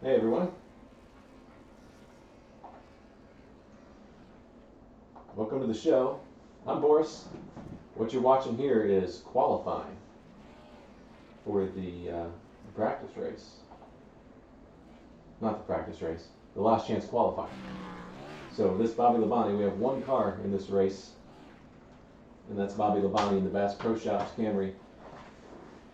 Hey everyone, welcome to the show. I'm Boris. What you're watching here is qualifying for the practice race. Not the practice race, the last chance qualifying. So this Bobby Labonte, we have one car in this race, and that's Bobby Labonte in the Bass Pro Shops Camry.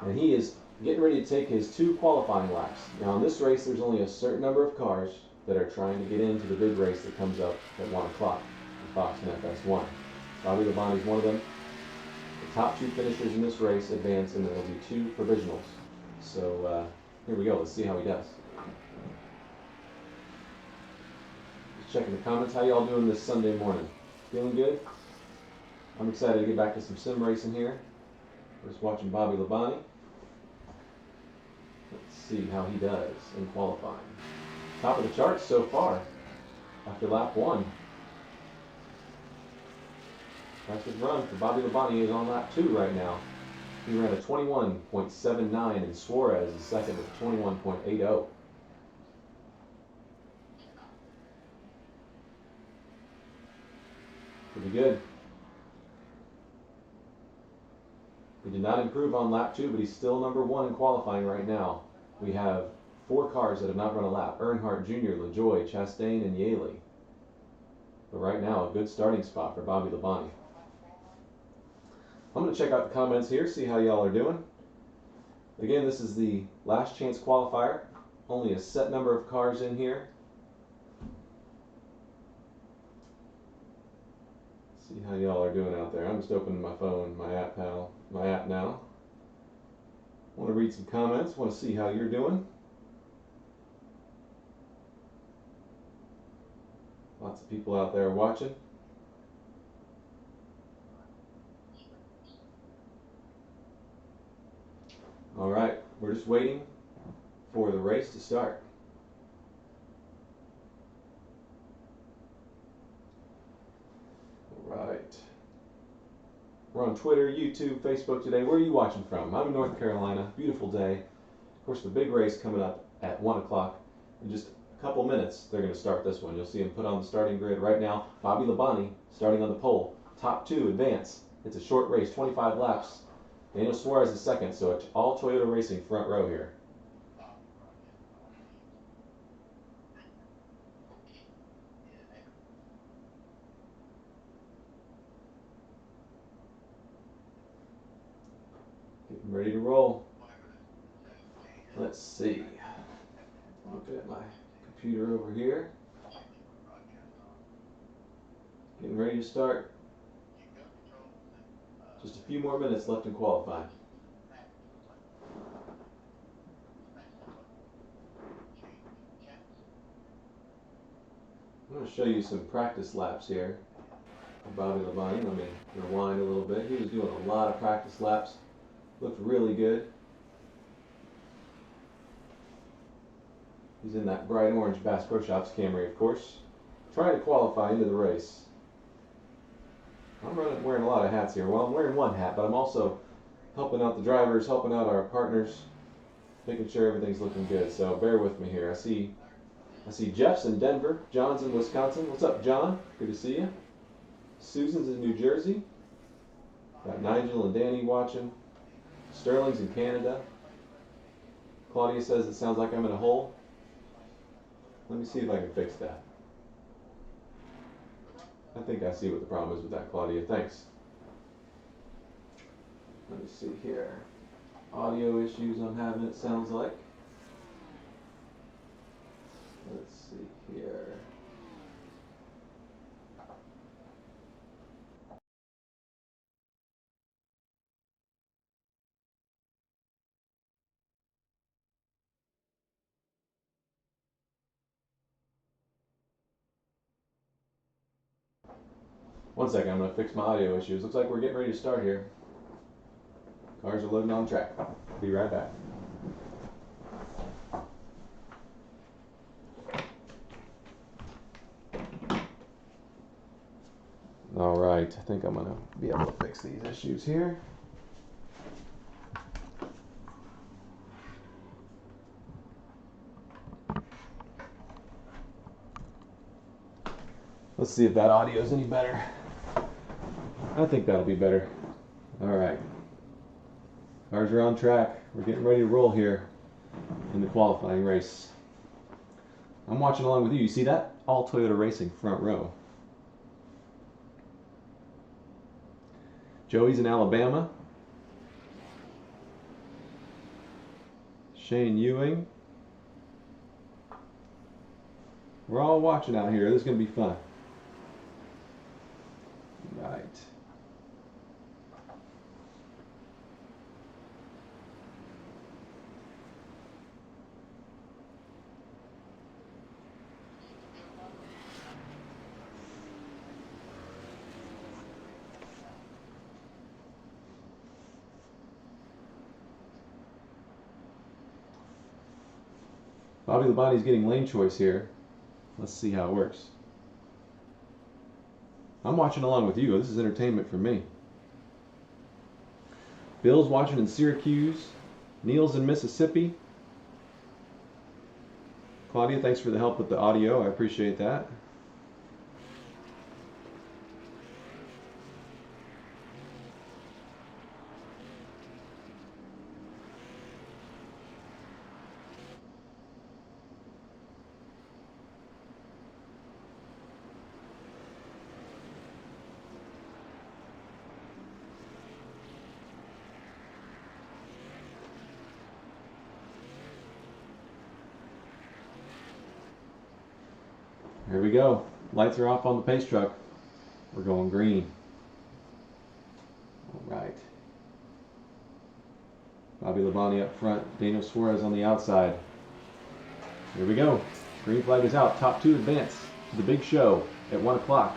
And he is getting ready to take his 2 qualifying laps. Now in this race there's only a certain number of cars that are trying to get into the big race that comes up at 1 o'clock, the Fox and FS1. Bobby Labonte is one of them. The top 2 finishers in this race advance, and there will be 2 provisionals. So here we go, let's see how he does. Just checking the comments, how y'all doing this Sunday morning? Feeling good? I'm excited to get back to some sim racing here. Just watching Bobby Labonte. Let's see how he does in qualifying. Top of the charts so far after lap 1. Fastest run for Bobby Labonte is on lap 2 right now. He ran a 21.79 and Suarez is second with 21.80. Pretty good. He did not improve on lap 2, but he's still number 1 in qualifying right now. We have 4 cars that have not run a lap: Earnhardt Jr., LaJoie, Chastain, and Yaley. But right now, a good starting spot for Bobby Labonte. I'm going to check out the comments here, see how y'all are doing. Again, this is the last chance qualifier. Only a set number of cars in here. See how y'all are doing out there. I'm just opening my phone, my app now. I want to read some comments, want to see how you're doing. Lots of people out there watching. All right, we're just waiting for the race to start. All right. We're on Twitter, YouTube, Facebook today. Where are you watching from? I'm in North Carolina. Beautiful day. Of course, the big race coming up at 1 o'clock. In just a couple minutes, they're going to start this one. You'll see him put on the starting grid right now. Bobby Labonte starting on the pole. Top 2 advance. It's a short race, 25 laps. Daniel Suarez is second, so it's all Toyota Racing front row here. Getting ready to roll. Let's see. Looking at my computer over here. Getting ready to start. Just a few more minutes left in qualifying. I'm going to show you some practice laps here of Bobby Labonte. Let me rewind a little bit. He was doing a lot of practice laps. Looked really good. He's in that bright orange Bass Pro Shops Camry, of course. Trying to qualify into the race. I'm wearing a lot of hats here. Well, I'm wearing one hat, but I'm also helping out the drivers, helping out our partners, making sure everything's looking good. So bear with me here. I see Jeff's in Denver. John's in Wisconsin. What's up, John? Good to see you. Susan's in New Jersey. Got Nigel and Danny watching. Sterling's in Canada. Claudia says it sounds like I'm in a hole. Let me see if I can fix that. I think I see what the problem is with that, Claudia. Thanks. Let me see here. Audio issues I'm having, it sounds like. Let's see here. One second, I'm going to fix my audio issues. Looks like we're getting ready to start here. Cars are loading on track. Be right back. All right, I think I'm going to be able to fix these issues here. Let's see if that audio is any better. I think that'll be better. All right. Cars are on track. We're getting ready to roll here in the qualifying race. I'm watching along with you. You see that? All Toyota Racing front row. Joey's in Alabama. Shane Ewing. We're all watching out here. This is going to be fun. Right. Bobby Labonte's getting lane choice here. Let's see how it works. I'm watching along with you. This is entertainment for me. Bill's watching in Syracuse. Neil's in Mississippi. Claudia, thanks for the help with the audio. I appreciate that. Here we go. Lights are off on the pace truck. We're going green. All right. Bobby Labonte up front. Daniel Suarez on the outside. Here we go. Green flag is out. Top two advance to the big show at 1 o'clock.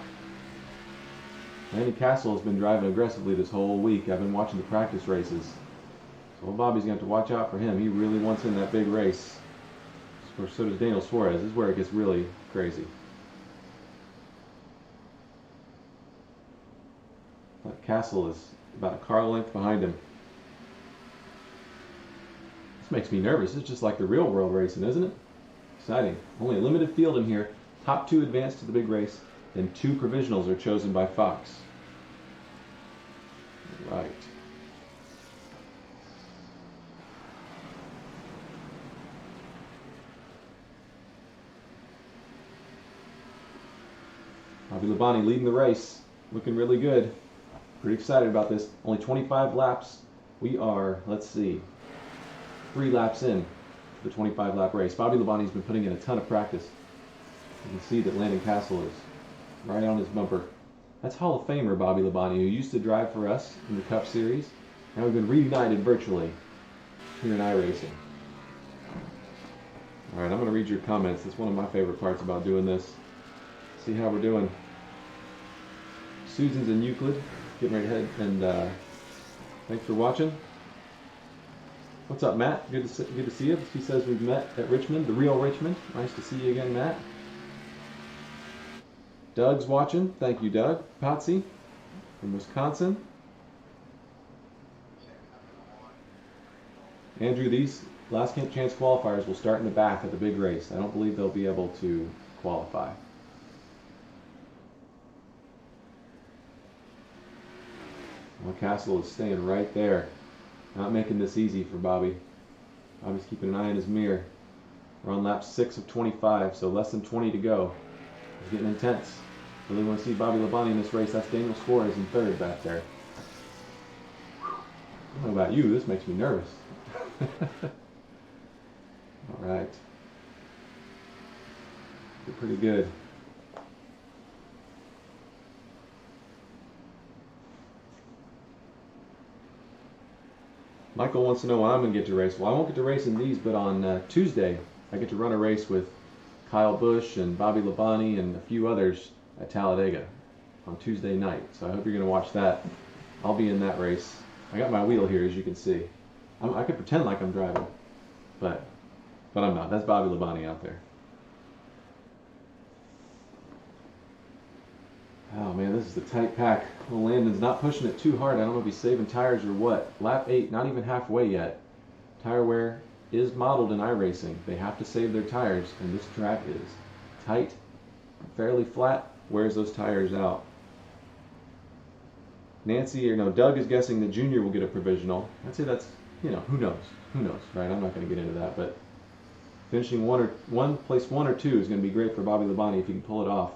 Randy Castle has been driving aggressively this whole week. I've been watching the practice races. So Bobby's going to have to watch out for him. He really wants in that big race. So does Daniel Suarez. This is where it gets really crazy. Castle is about a car length behind him. This makes me nervous. It's just like the real world racing, isn't it? Exciting. Only a limited field in here. Top two advance to the big race, and 2 provisionals are chosen by Fox. Right. Bobby Labonte leading the race. Looking really good. Pretty excited about this. Only 25 laps. We are, let's see, 3 laps in to the 25-lap race. Bobby Labonte's been putting in a ton of practice. You can see that Landon Castle is right on his bumper. That's Hall of Famer Bobby Labonte, who used to drive for us in the Cup Series. Now we've been reunited virtually here in iRacing. All right, I'm going to read your comments. It's one of my favorite parts about doing this. See how we're doing. Susan's in Euclid. Getting ready to head, and thanks for watching. What's up, Matt? Good to see you. He says we've met at Richmond, the real Richmond. Nice to see you again, Matt. Doug's watching. Thank you, Doug. Patsy from Wisconsin. Andrew, these last chance qualifiers will start in the back at the big race. I don't believe they'll be able to qualify. Well, Castle is staying right there. Not making this easy for Bobby. Bobby's keeping an eye on his mirror. We're on lap 6 of 25, so less than 20 to go. It's getting intense. Really want to see Bobby Labonte in this race. That's Daniel Suarez in third back there. I don't know about you, this makes me nervous. All right. Did pretty good. Michael wants to know when I'm going to get to race. Well, I won't get to race in these, but on Tuesday, I get to run a race with Kyle Busch and Bobby Labonte and a few others at Talladega on Tuesday night. So I hope you're going to watch that. I'll be in that race. I got my wheel here, as you can see. I could pretend like I'm driving, but I'm not. That's Bobby Labonte out there. Oh man, this is a tight pack. Well, Landon's not pushing it too hard. I don't know if he's saving tires or what. Lap 8, not even halfway yet. Tire wear is modeled in iRacing. They have to save their tires, and this track is tight, fairly flat, wears those tires out. Nancy, or no, Doug is guessing that Junior will get a provisional. I'd say that's, you know, who knows? Who knows, right? I'm not going to get into that, but finishing place one or two is going to be great for Bobby Labonte if he can pull it off.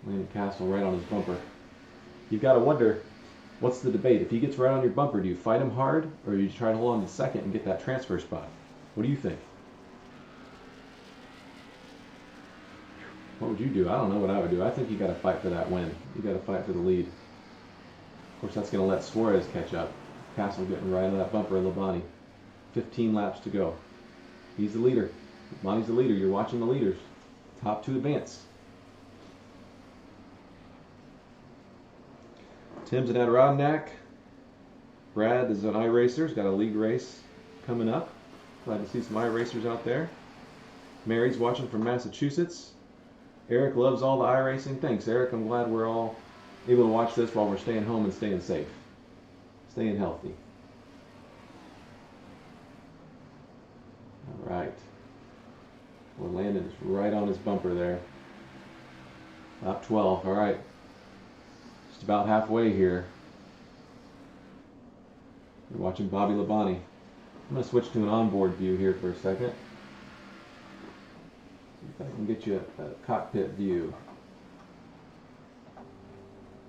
Landon Castle right on his bumper. You've got to wonder, what's the debate? If he gets right on your bumper, do you fight him hard, or do you try to hold on to second and get that transfer spot? What do you think? What would you do? I don't know what I would do. I think you got to fight for that win. You got to fight for the lead. Of course, that's going to let Suarez catch up. Castle getting right on that bumper of Labonte. 15 laps to go. He's the leader. Labonte's the leader. You're watching the leaders. Top two advance. Tim's at Adirondack. Brad is an iRacer. He's got a league race coming up. Glad to see some iRacers out there. Mary's watching from Massachusetts. Eric loves all the iRacing. Thanks, Eric. I'm glad we're all able to watch this while we're staying home and staying safe. Staying healthy. All right. Well, Landon is right on his bumper there. Lap 12. All right. Just about halfway here. You're watching Bobby Labonte. I'm going to switch to an onboard view here for a second. See if I can get you a cockpit view.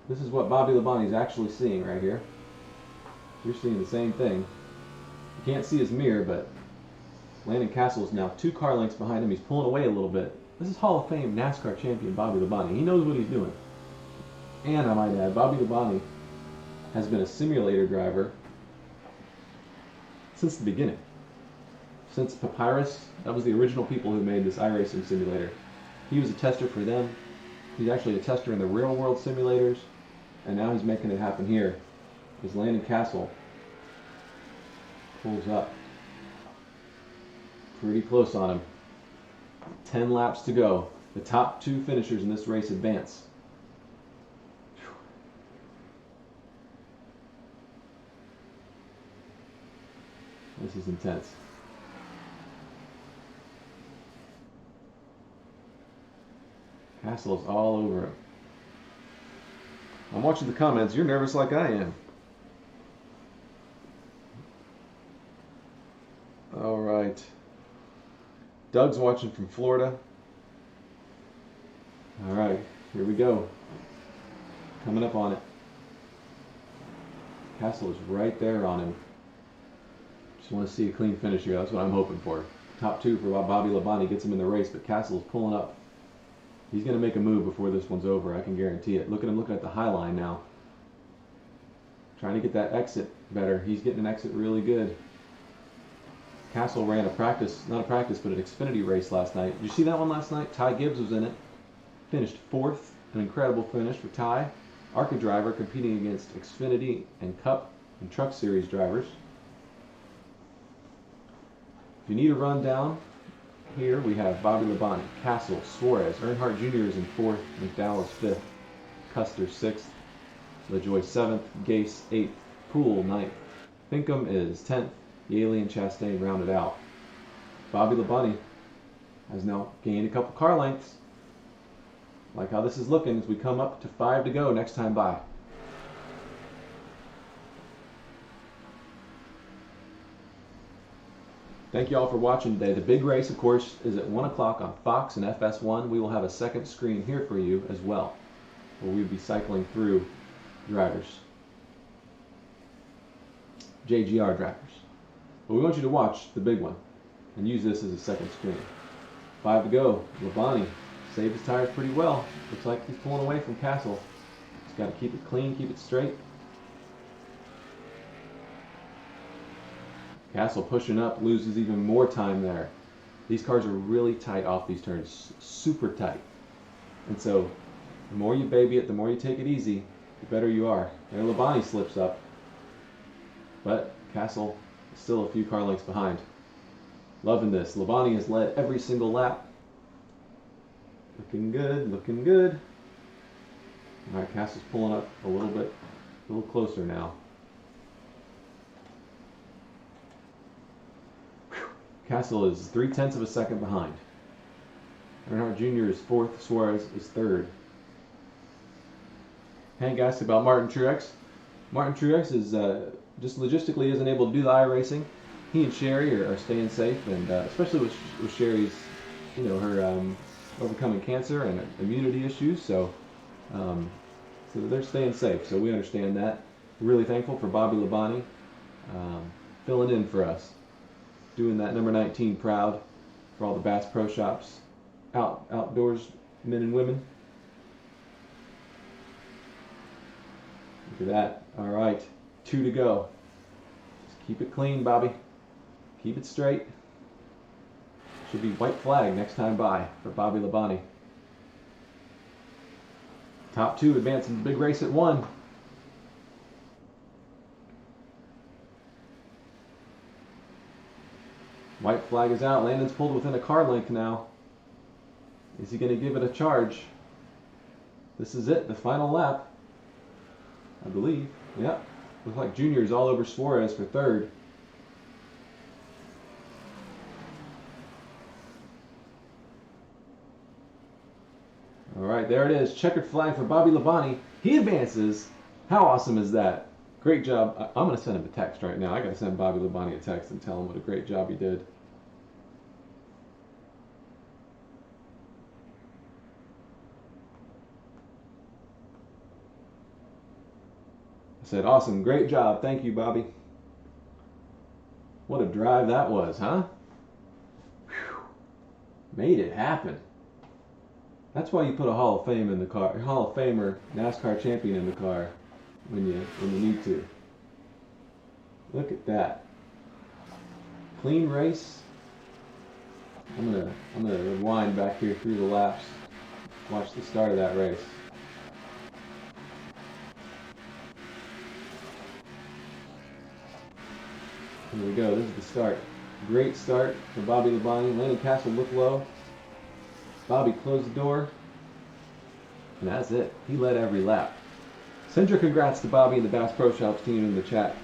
This is what Bobby Labonte is actually seeing right here. You're seeing the same thing. You can't see his mirror, but Landon Castle is now 2 car lengths behind him. He's pulling away a little bit. This is Hall of Fame NASCAR champion Bobby Labonte. He knows what he's doing. And I might add, Bobby Labonte has been a simulator driver since the beginning. Since Papyrus, that was the original people who made this iRacing simulator. He was a tester for them. He's actually a tester in the real world simulators, and now he's making it happen here. As Landon Castle pulls up. Pretty close on him. 10 laps to go. The top 2 finishers in this race advance. This is intense. Castle is all over him. I'm watching the comments. You're nervous like I am. All right. Doug's watching from Florida. All right, here we go. Coming up on it. Castle is right there on him. Just want to see a clean finish here. That's what I'm hoping for. Top 2 for Bobby Labonte gets him in the race, but Castle is pulling up. He's going to make a move before this one's over. I can guarantee it. Look at him looking at the high line now. Trying to get that exit better. He's getting an exit really good. Castle ran a practice, not a practice, but an Xfinity race last night. Did you see that one last night? Ty Gibbs was in it. Finished 4th. An incredible finish for Ty. ARCA driver competing against Xfinity and Cup and Truck Series drivers. If you need a rundown, here we have Bobby Labonte, Castle, Suarez, Earnhardt Jr. is in 4th, McDowell's 5th, Custer 6th, LaJoy 7th, Gase 8th, Poole 9th, Pinkham is 10th, Yaley and Chastain rounded out. Bobby Labonte has now gained a couple car lengths. Like how this is looking as we come up to 5 to go next time by. Thank you all for watching today. The big race, of course, is at 1 o'clock on Fox and FS1. We will have a second screen here for you as well, where we'll be cycling through drivers. JGR drivers. But we want you to watch the big one and use this as a second screen. 5 to go. Labonte saved his tires pretty well. Looks like he's pulling away from Castle. He's got to keep it clean, keep it straight. Castle pushing up, loses even more time there. These cars are really tight off these turns, super tight. And so, the more you baby it, the more you take it easy, the better you are. There Labonte slips up, but Castle is still a few car lengths behind. Loving this. Labonte has led every single lap. Looking good, looking good. All right, Castle's pulling up a little closer now. Castle is 0.3 of a second behind. Earnhardt Jr. is 4th, Suarez is 3rd. Hank asked about Martin Truex. Martin Truex is just logistically isn't able to do the iRacing. He and Sherry are staying safe, and especially with Sherry's, her overcoming cancer and immunity issues. So they're staying safe. So we understand that. We're really thankful for Bobby Labonte filling in for us, doing that number 19 proud for all the Bass Pro Shops, outdoors men and women. Look at that. All right, 2 to go. Just keep it clean, Bobby. Keep it straight. Should be white flag next time by for Bobby Labonte. Top 2 advancing the big race at 1. White flag is out. Landon's pulled within a car length now. Is he going to give it a charge? This is it, the final lap, I believe. Yep. Looks like Junior's all over Suarez for 3rd. All right, there it is. Checkered flag for Bobby Labonte. He advances. How awesome is that? Great job. I'm going to send him a text right now. I got to send Bobby Labonte a text and tell him what a great job he did. I said, awesome, great job. Thank you, Bobby. What a drive that was, huh? Whew. Made it happen. That's why you put a Hall of Fame in the car, Hall of Famer, NASCAR champion in the car when you need to. Look at that. Clean race. I'm gonna rewind back here through the laps. Watch the start of that race. Here we go. This is the start. Great start for Bobby Labonte. Landon Castle looked low. Bobby closed the door. And that's it. He led every lap. Send your congrats to Bobby and the Bass Pro Shops team in the chat.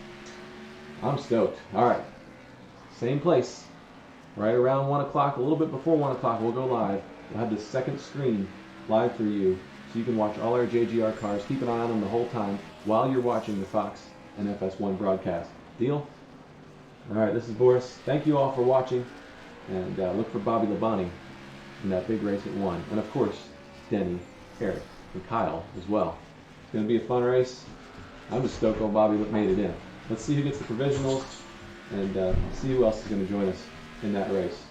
I'm stoked. All right. Same place. Right around 1 o'clock, a little bit before 1 o'clock, we'll go live. We'll have the second screen live for you, so you can watch all our JGR cars. Keep an eye on them the whole time while you're watching the Fox and FS1 broadcast. Deal? All right, this is Boris. Thank you all for watching, and look for Bobby Labonte in that big race at 1. And of course, Denny, Eric, and Kyle as well. It's going to be a fun race. I'm just stoked old Bobby made it in. Let's see who gets the provisionals, and see who else is going to join us in that race.